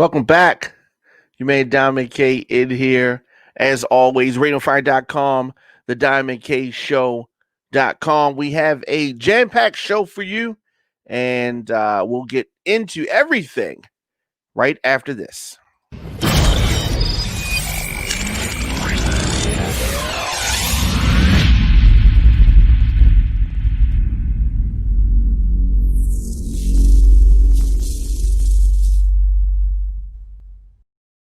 Welcome back. You made Diamond K in here. As always, RadioFire.com, the Diamond K Show.com. We have a jam-packed show for you, and we'll get into everything right after this.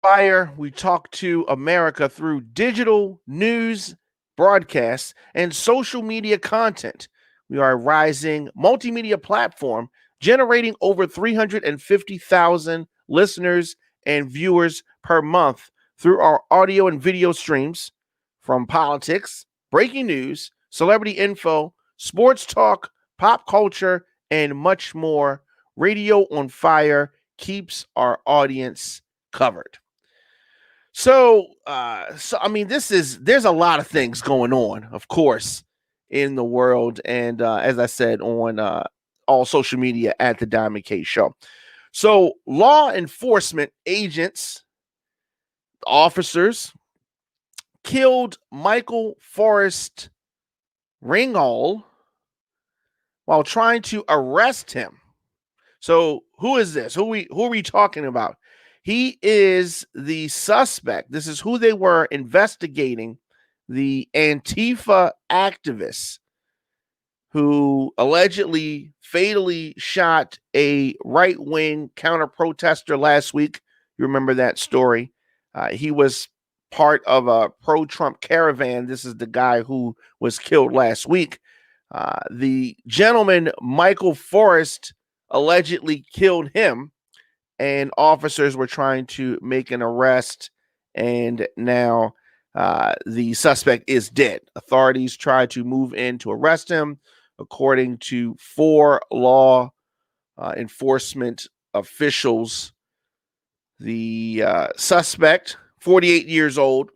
Fire, we talk to America through digital news broadcasts and social media content. We are a rising multimedia platform generating over 350,000 listeners and viewers per month through our audio and video streams from politics, breaking news, celebrity info, sports talk, pop culture, and much more. Radio on Fire keeps our audience covered. So I mean, there's a lot of things going on, of course, in the world, and as I said on all social media at the Diamond K Show. So law enforcement agents, officers, killed Michael Forest Reinoehl while trying to arrest him. So who is this? Who are we talking about? He is the suspect. This is who they were investigating, the Antifa activists who allegedly fatally shot a right-wing counter-protester last week. You remember that story. He was part of a pro-Trump caravan. This is the guy who was killed last week. The gentleman, Michael Forest, allegedly killed him, and officers were trying to make an arrest, and now the suspect is dead. Authorities tried to move in to arrest him. According to 4 law enforcement officials, the suspect, 48 years old,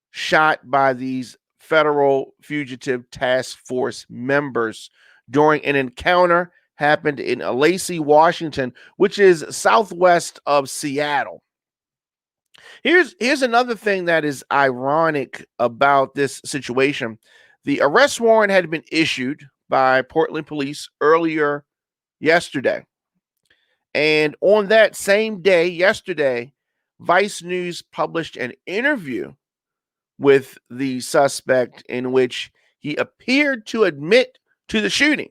shot by these federal fugitive task force members during an encounter happened in Lacey, Washington, which is southwest of Seattle. Here's another thing that is ironic about this situation. The arrest warrant had been issued by Portland police earlier yesterday. And on that same day, yesterday, Vice News published an interview with the suspect in which he appeared to admit to the shooting.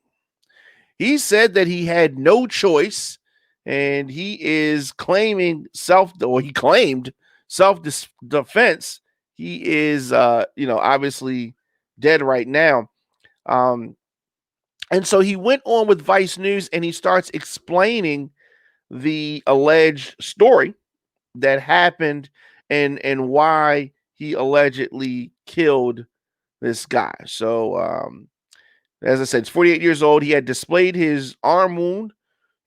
He said that he had no choice, and he is claiming he claimed self-defense. He is, obviously dead right now. And so he went on with Vice News, and he starts explaining the alleged story that happened and why he allegedly killed this guy. So, as I said, he's 48 years old. He had displayed his arm wound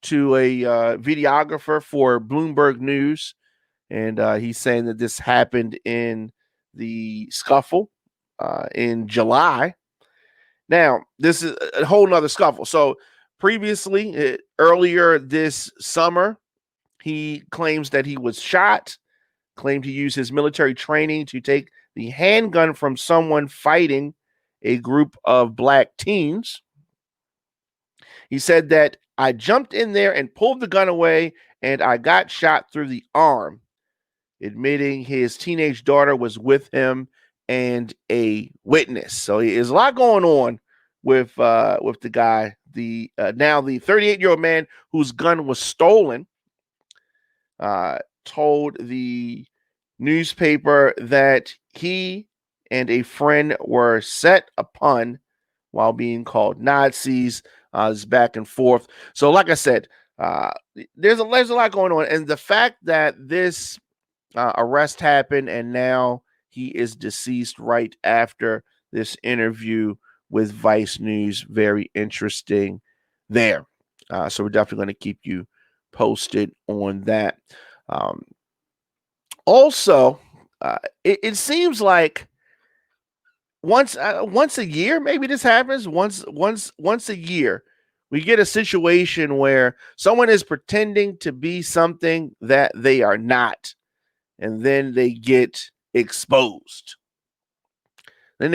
to a videographer for Bloomberg News. And he's saying that this happened in the scuffle in July. Now, this is a whole nother scuffle. So previously, earlier this summer, he claims that he was shot, claimed to use his military training to take the handgun from someone fighting a group of black teens. He said that I jumped in there and pulled the gun away, and I got shot through the arm, admitting his teenage daughter was with him and a witness. So there's a lot going on with the guy. The now the 38-year-old man whose gun was stolen told the newspaper that he and a friend were set upon while being called Nazis. It's back and forth. So, like I said, there's a lot going on, and the fact that this arrest happened and now he is deceased right after this interview with Vice News, very interesting there. So we're definitely going to keep you posted on that. Also, it seems like once a year, maybe this happens once a year. we get a situation where someone is pretending to be something that they are not, and then they get exposed. What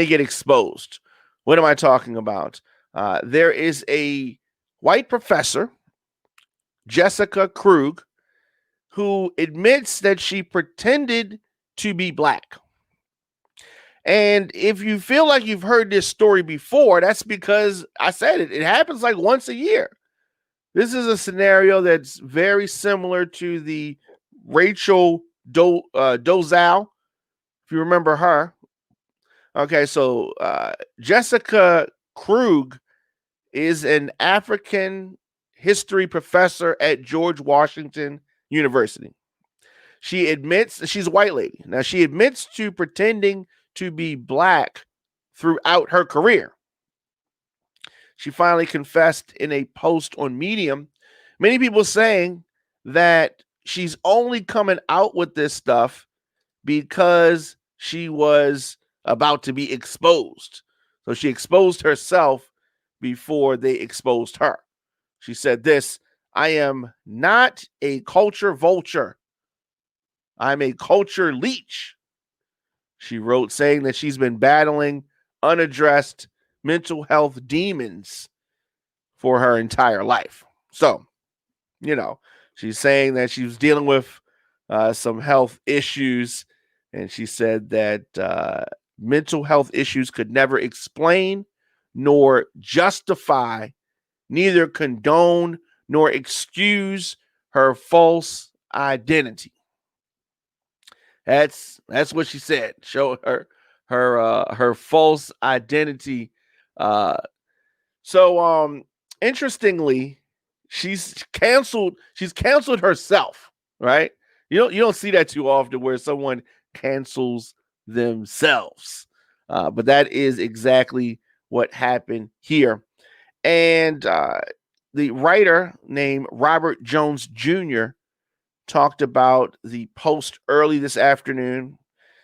am I talking about? There is a white professor, Jessica Krug, who admits that she pretended to be black. And if you feel like you've heard this story before, that's because I said it. It happens like once a year. This is a scenario that's very similar to the Rachel Dozal, if you remember her. Okay, so Jessica Krug is an African history professor at George Washington University. She admits she's a white lady. Now, she admits to pretending to be black throughout her career. She finally confessed in a post on Medium. Many people saying that she's only coming out with this stuff because she was about to be exposed. So she exposed herself before they exposed her. She said this: I am not a culture vulture. I'm a culture leech. She wrote, saying that she's been battling unaddressed mental health demons for her entire life. So, she's saying that she was dealing with some health issues, and she said that mental health issues could never explain nor justify, neither condone nor excuse her false identity. That's what she said. Show her false identity. So interestingly, she's canceled herself, right? You don't see that too often where someone cancels themselves. But that is exactly what happened here. And the writer named Robert Jones Jr. talked about the post early this afternoon,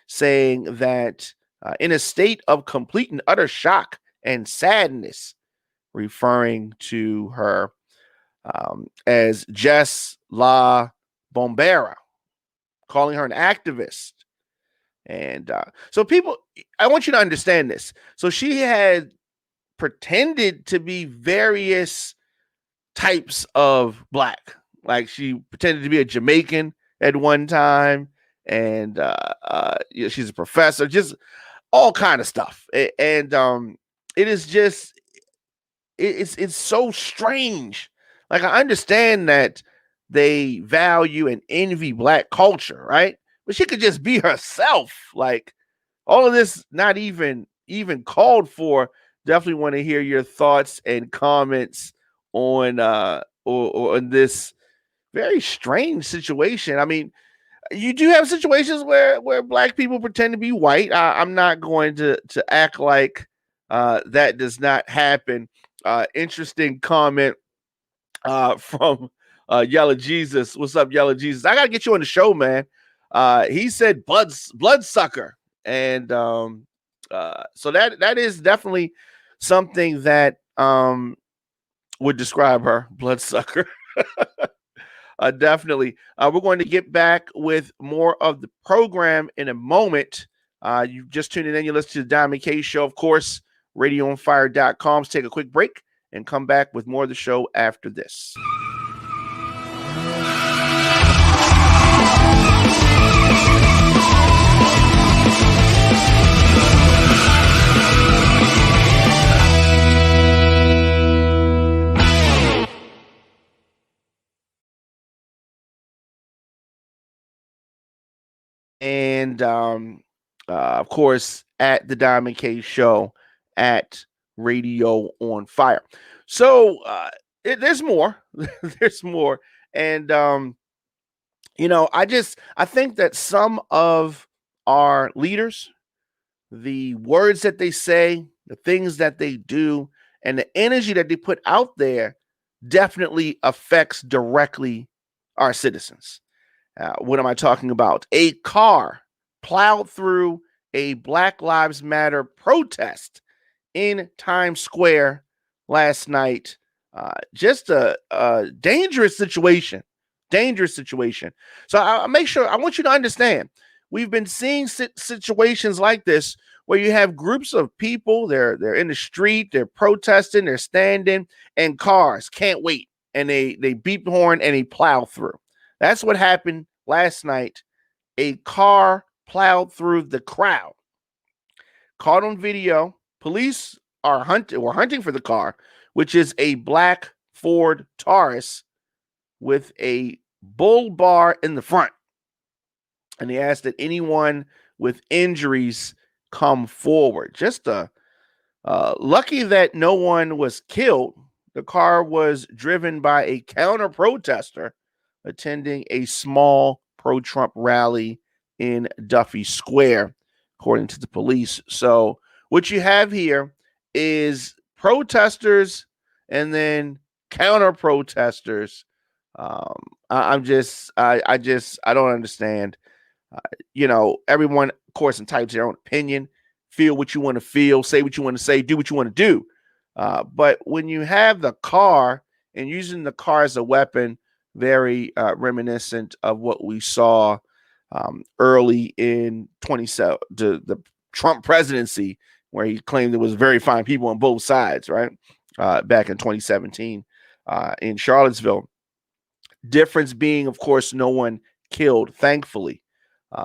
saying that in a state of complete and utter shock and sadness, referring to her as Jess La Bombera, calling her an activist. And so people, I want you to understand this. So she had pretended to be various types of black. Like she pretended to be a Jamaican at one time, and she's a professor, just all kind of stuff. And it is just it's so strange. Like I understand that they value and envy black culture, right? But she could just be herself. Like all of this, not even called for. Definitely want to hear your thoughts and comments on or on this very strange situation. I mean, you do have situations where black people pretend to be white. I'm not going to act like that does not happen. Interesting comment from Yellow Jesus. What's up, Yellow Jesus? I gotta get you on the show, man. He said bloodsucker, and so that is definitely something that would describe her, bloodsucker. Definitely. We're going to get back with more of the program in a moment. You just tuned in, you listen to the Diamond K Show, of course, radioonfire.com. Let's take a quick break and come back with more of the show after this. And of course, at the Diamond K Show at Radio on Fire. So there's more. There's more. And I think that some of our leaders, the words that they say, the things that they do, and the energy that they put out there definitely affects directly our citizens. What am I talking about? A car plowed through a Black Lives Matter protest in Times Square last night. Just a dangerous situation. Dangerous situation. So I make sure I want you to understand. We've been seeing situations like this where you have groups of people. They're in the street. They're protesting. They're standing, and cars can't wait, and they beep the horn and they plow through. That's what happened last night. A car plowed through the crowd. Caught on video. Police are hunting for the car, which is a black Ford Taurus with a bull bar in the front. And they asked that anyone with injuries come forward. Just lucky that no one was killed. The car was driven by a counter protester attending a small pro-Trump rally in Duffy Square, according to the police. So what you have here is protesters and then counter protesters. I don't understand. Everyone, of course, entitled to their own opinion. Feel what you want to feel, say what you want to say, do what you want to do. But when you have the car and using the car as a weapon, very reminiscent of what we saw early in the Trump presidency, where he claimed there was very fine people on both sides, right? Back in 2017 in Charlottesville. Difference being, of course, no one killed, thankfully.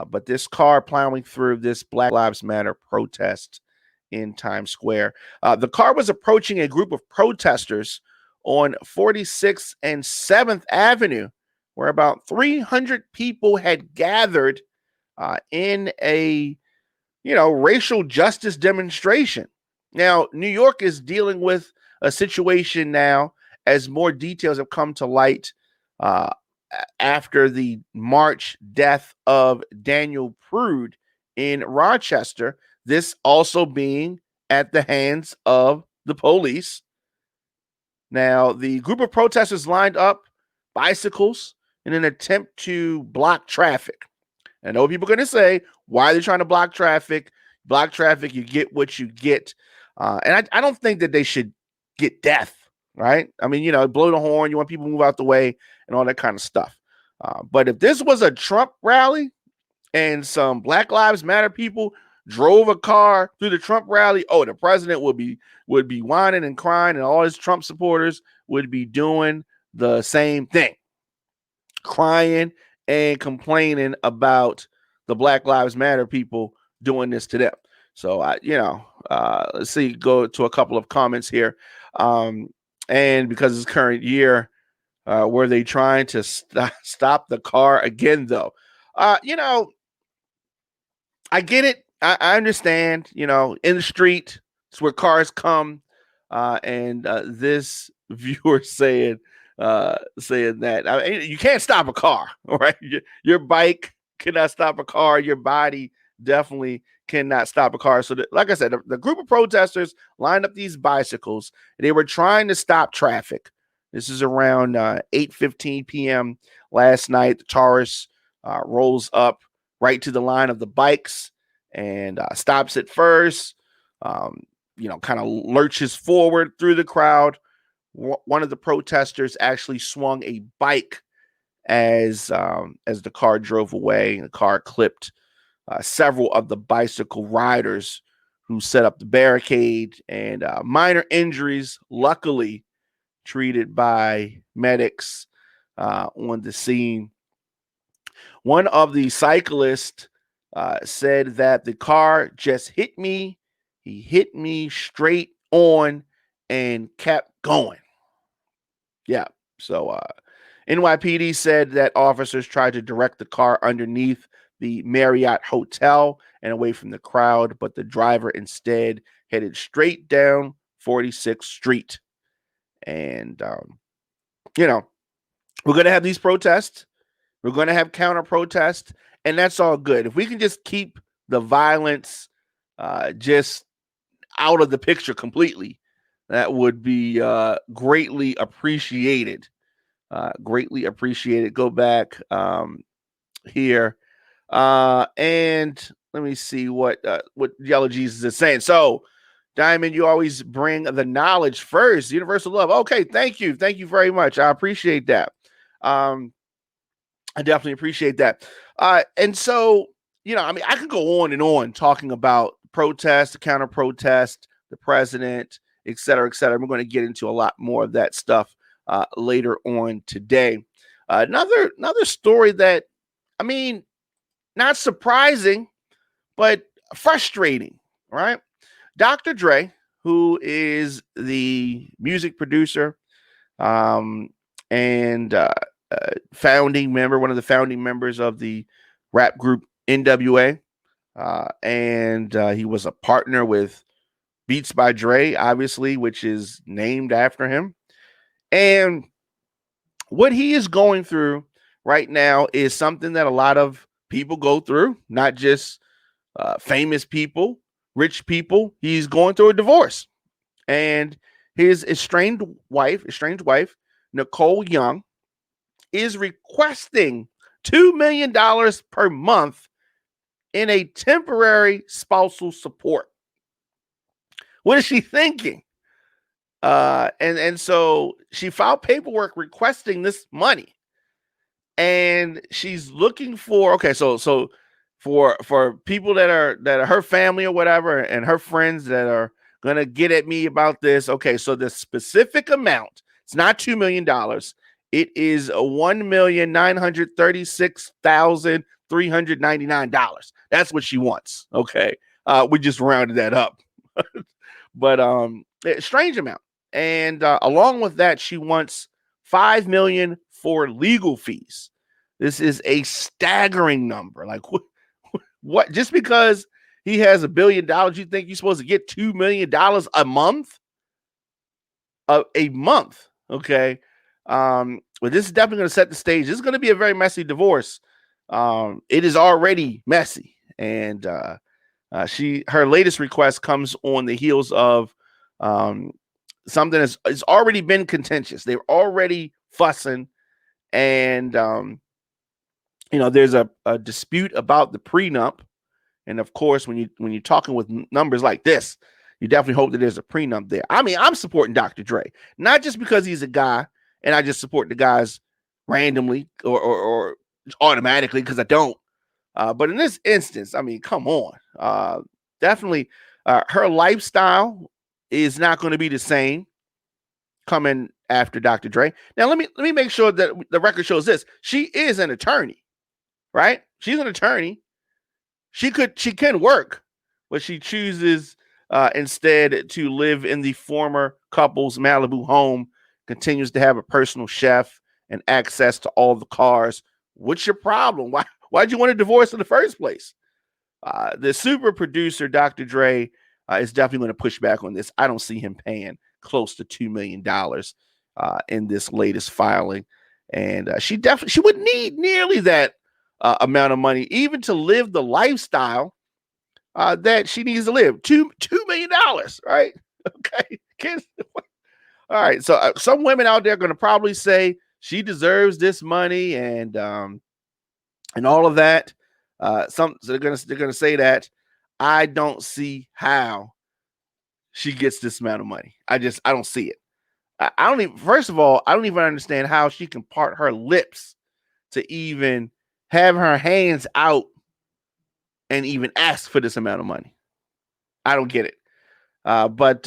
But this car plowing through this Black Lives Matter protest in Times Square. The car was approaching a group of protesters on 46th and 7th Avenue, where about 300 people had gathered in a, racial justice demonstration. Now, New York is dealing with a situation now as more details have come to light after the March death of Daniel Prude in Rochester, this also being at the hands of the police. Now, the group of protesters lined up bicycles in an attempt to block traffic. I know people are going to say, why are they trying to block traffic? Block traffic, you get what you get. And I don't think that they should get death, right? I mean, blow the horn, you want people to move out the way and all that kind of stuff. But if this was a Trump rally and some Black Lives Matter people drove a car through the Trump rally, the president would be whining and crying, and all his Trump supporters would be doing the same thing, crying and complaining about the Black Lives Matter people doing this to them. So let's see, go to a couple of comments here. And because it's current year, were they trying to stop the car again, though? I get it. I understand, in the street, it's where cars come. And this viewer saying that you can't stop a car, all right? Your bike cannot stop a car. Your body definitely cannot stop a car. So, like I said, the group of protesters lined up these bicycles. They were trying to stop traffic. This is around 8:15 p.m. last night. The Taurus rolls up right to the line of the bikes and stops it first. Kind of lurches forward through the crowd. One of the protesters actually swung a bike as the car drove away. The car clipped several of the bicycle riders who set up the barricade, and minor injuries, luckily, treated by medics on the scene. One of the cyclists said that the car just hit me. He hit me straight on and kept going. Yeah. So NYPD said that officers tried to direct the car underneath the Marriott Hotel and away from the crowd, but the driver instead headed straight down 46th Street. And, we're going to have these protests. We're going to have counter protests, and that's all good. If we can just keep the violence just out of the picture completely, that would be greatly appreciated. Greatly appreciated. Go back here. And let me see what Yellow Jesus is saying. So Diamond, you always bring the knowledge first. Universal love. Okay, thank you. Thank you very much. I appreciate that. I definitely appreciate that. And so, I mean, I could go on and on talking about protest, the counter protest, the president, et cetera, et cetera. We're going to get into a lot more of that stuff later on today. Another story that, I mean, not surprising, but frustrating, right? Dr. Dre, who is the music producer and founding member, one of the founding members of the rap group NWA, and he was a partner with Beats by Dre, obviously, which is named after him. And what he is going through right now is something that a lot of people go through, not just famous people, rich people. He's going through a divorce, and his estranged wife, Nicole Young, is requesting $2 million per month in a temporary spousal support. What is she thinking? And so she filed paperwork requesting this money, and she's looking for so for people that are her family or whatever, and her friends that are gonna get at me about this. Okay, so the specific amount, it's not $2 million. It is $1,936,399. That's what she wants. Okay, we just rounded that up, but strange amount. And along with that, she wants $5 million for legal fees. This is a staggering number. Like what? Just because he has $1 billion, you think you're supposed to get $2 million a month? A month, okay. But this is definitely going to set the stage. This is going to be a very messy divorce. It is already messy, and her latest request comes on the heels of something that's already been contentious. They're already fussing, and there's a dispute about the prenup. And of course, when you're talking with numbers like this, you definitely hope that there's a prenup there. I mean, I'm supporting Dr. Dre, not just because he's a guy, and I just support the guys randomly or automatically because I don't. But in this instance, I mean, come on. Definitely, her lifestyle is not going to be the same coming after Dr. Dre. Now, let me make sure that the record shows this. She is an attorney, right? She's an attorney. She can work, but she chooses instead to live in the former couple's Malibu home, continues to have a personal chef and access to all the cars. What's your problem? Why'd you want a divorce in the first place? The super producer, Dr. Dre, is definitely going to push back on this. I don't see him paying close to $2 million in this latest filing. And she wouldn't need nearly that amount of money, even to live the lifestyle that she needs to live. $2 million, right? Okay. All right. So some women out there are going to probably say she deserves this money and all of that. So they're gonna say that. I don't see how she gets this amount of money. I don't see it. I don't even. First of all, I don't even understand how she can part her lips to even have her hands out and even ask for this amount of money. I don't get it. But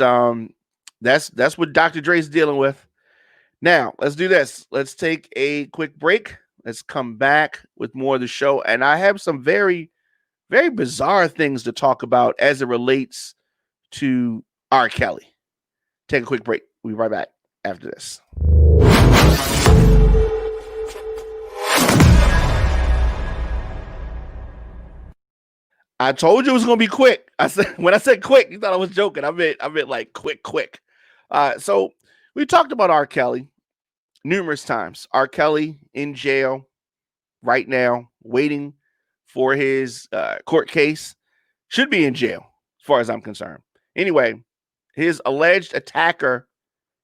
that's what Dr. Dre's dealing with. Now, let's do this. Let's take a quick break. Let's come back with more of the show. And I have some very, very bizarre things to talk about as it relates to R. Kelly. Take a quick break. We'll be right back after this. I told you it was gonna be quick. When I said quick, you thought I was joking. I meant like quick. So we talked about R. Kelly numerous times. R. Kelly in jail right now, waiting for his court case. Should be in jail, as far as I'm concerned. Anyway, his alleged attacker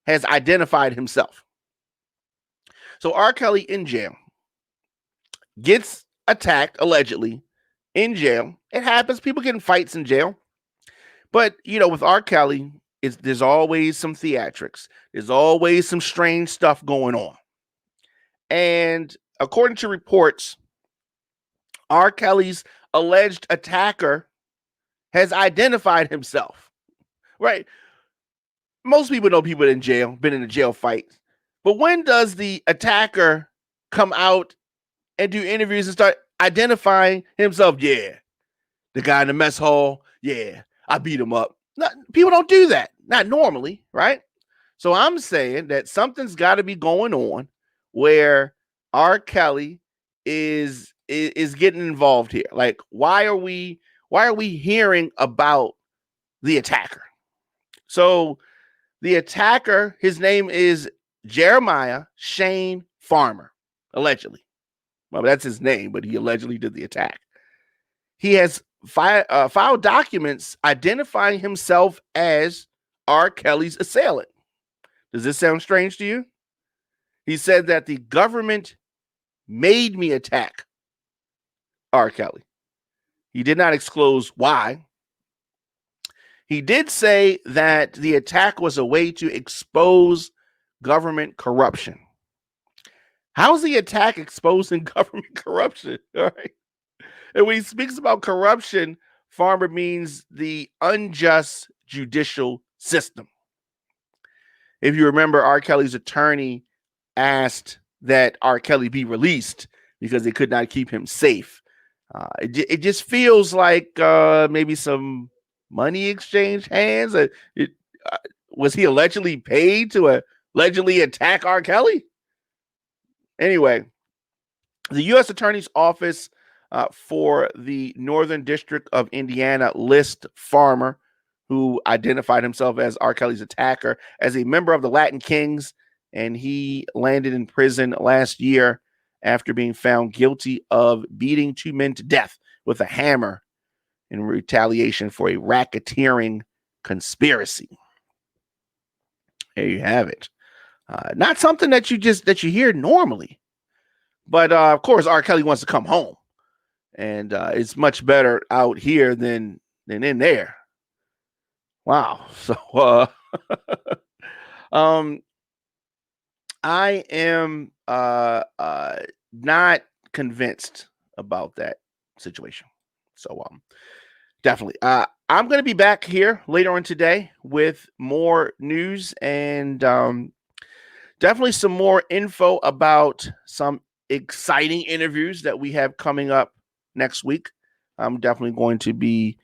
has identified himself. So R. Kelly in jail gets attacked allegedly in jail. It happens. People get in fights in jail. But, with R. Kelly, there's always some theatrics. There's always some strange stuff going on. And according to reports, R. Kelly's alleged attacker has identified himself. Right? Most people know people in jail, been in a jail fight. But when does the attacker come out and do interviews and start identifying himself? Yeah, the guy in the mess hall. Yeah, I beat him up. People don't do that. Not normally, right? So I'm saying that something's got to be going on where R. Kelly is getting involved here. Like, why are we hearing about the attacker? So the attacker, his name is Jeremiah Shane Farmer, allegedly. Well, that's his name, but he allegedly did the attack. He has filed documents identifying himself as R. Kelly's assailant. Does this sound strange to you? He said that the government made me attack R. Kelly. He did not disclose why. He did say that the attack was a way to expose government corruption. How is the attack exposing government corruption? All right. And when he speaks about corruption, Farmer means the unjust judicial system. If you remember, R. Kelly's attorney asked that R. Kelly be released because they could not keep him safe. It just feels like maybe some money exchange hands. Was he allegedly paid to allegedly attack R. Kelly? Anyway, the U.S. Attorney's Office for the Northern District of Indiana lists Farmer, who identified himself as R. Kelly's attacker, as a member of the Latin Kings, and he landed in prison last year after being found guilty of beating two men to death with a hammer in retaliation for a racketeering conspiracy. There you have it. Not something that you hear normally, but of course, R. Kelly wants to come home, and it's much better out here than in there. Wow. So, I am not convinced about that situation. So, definitely. I'm going to be back here later on today with more news and definitely some more info about some exciting interviews that we have coming up next week. I'm definitely going to be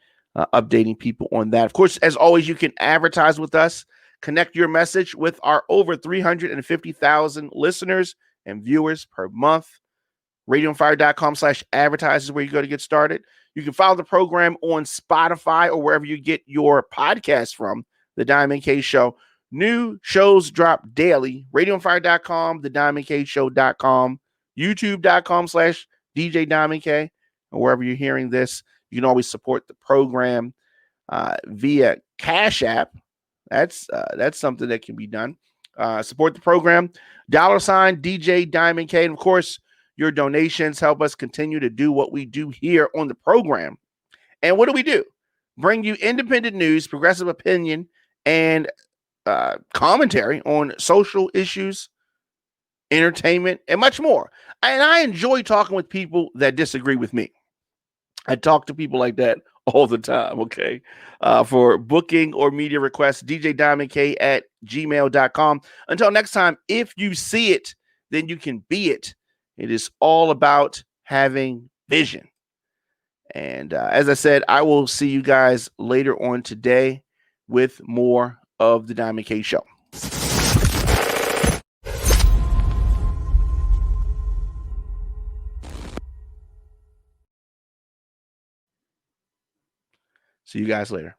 updating people on that. Of course, as always, you can advertise with us. Connect your message with our over 350,000 listeners and viewers per month. RadioFire.com/advertise is where you go to get started. You can follow the program on Spotify or wherever you get your podcast from, The Diamond K Show. New shows drop daily. RadioFire.com, TheDiamondKShow.com, YouTube.com/DJ Diamond K. Or wherever you're hearing this, you can always support the program via Cash App. That's something that can be done. Support the program. $ DJ Diamond K. And of course, your donations help us continue to do what we do here on the program. And what do? Bring you independent news, progressive opinion, and commentary on social issues, entertainment, and much more. And I enjoy talking with people that disagree with me. I talk to people like that all the time, okay? For booking or media requests, djdiamondk@gmail.com. Until next time, if you see it, then you can be it. It is all about having vision. And as I said, I will see you guys later on today with more of the Diamond K Show. See you guys later.